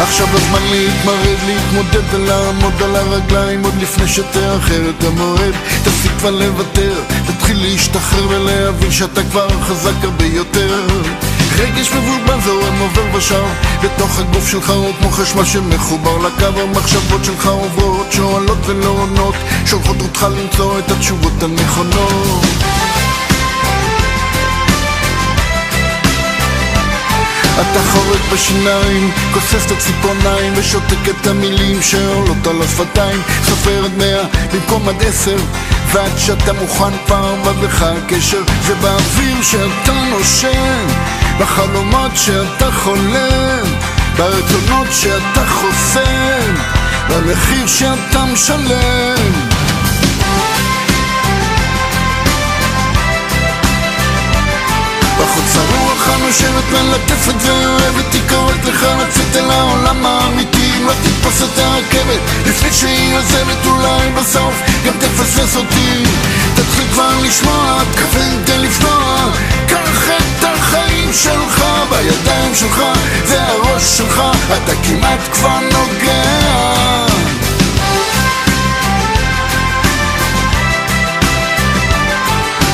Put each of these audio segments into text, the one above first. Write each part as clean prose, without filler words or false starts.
עכשיו הזמן להתמרד, להתמודד ולעמוד על הרגליים עוד לפני שתאחר את המועד. תפסיק כבר לוותר, תתחיל להשתחרר ולהבין שאתה כבר חזק הרבה יותר. רגש מבולבל זורם עובר ושב בתוך הגוף שלך, הוא כמו חשמל שמחובר לקו. המחשבות שלך עוברות, שואלות ולא עונות, שולחות אותך למצוא את התשובות הנכונות. אתה חורק בשיניים, כוסס את הציפורניים ושותק את המילים שעולות על השפתיים. סופר עד 100 במקום עד 10, ועד שאתה מוכן פעם בך הקשר. זה באוויר שאתה נושם, בחלומות שאתה חולם, ברצונות שאתה חוסם, במחיר שאתה משלם. בחוץ הרוח הנושבת מלטפת ואוהבת, היא קוראת לך לצאת אל העולם האמיתי. אם לא תתפוס את הרכבת לפני שהיא עוזבת, אולי בסוף גם תפספס אותי. תתחיל כבר לשמוע, תכוון תן לפנוע, קח את החיים שלך בידיים שלך, זה הראש שלך, אתה כמעט כבר נוגע.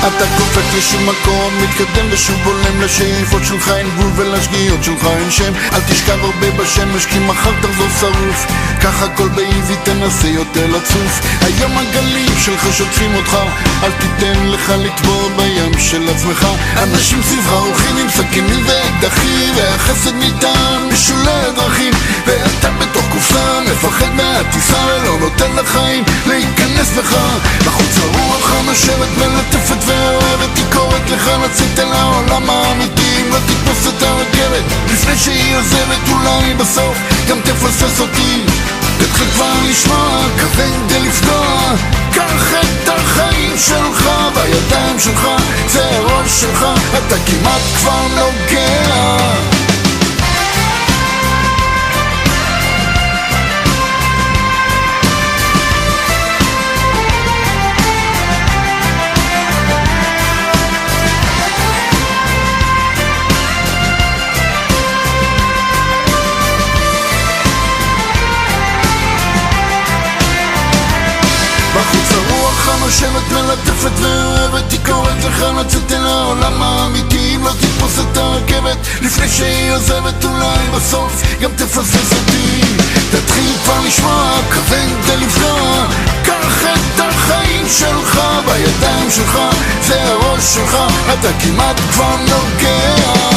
אתה קופץ לשום מקום, מתקדם ושוב בולם, לשאיפות שלך אין גבול ולשגיאות שלך אין שם. אל תשכב הרבה בשמש כי מחר תחזור שרוף, ככה הכל באיזי תנסה יותר לצוף. היום הגלים שלך שוטפים אותך, אל תיתן לך לטבוע בים של עצמך. אנשים סביבך הולכים עם סכינים ואקדחים, והחסד ניתן בשולי הדרכים, ואתה בתוך קופסה מפחד מהטיסה ולא נותן לחיים להיכנס בך. בחוץ הרוח הנושבת מלטפת ואוהבת, היא קוראת לך לצאת אל העולם האמיתי. אם לא תתפוס את הרכבת לפני שהיא עוזבת, אולי בסוף גם תפספס אותי. תתחיל כבר לשמוע, כוון די לפגוע, קח את החיים שלך בידיים שלך, זה הראש שלך, אתה כמעט כבר נוגע. בחוץ הרוח הנושבת מלטפת ואוהבת, היא קוראת לך לצאת אל העולם האמיתי. אם לא תתפוס את הרכבת לפני שהיא עוזבת, אולי בסוף גם תפספס אותי. תתחיל כבר לשמוע, כוון די לפגוע, קח את החיים שלך בידיים שלך, זה הראש שלך, אתה כמעט כבר נוגע.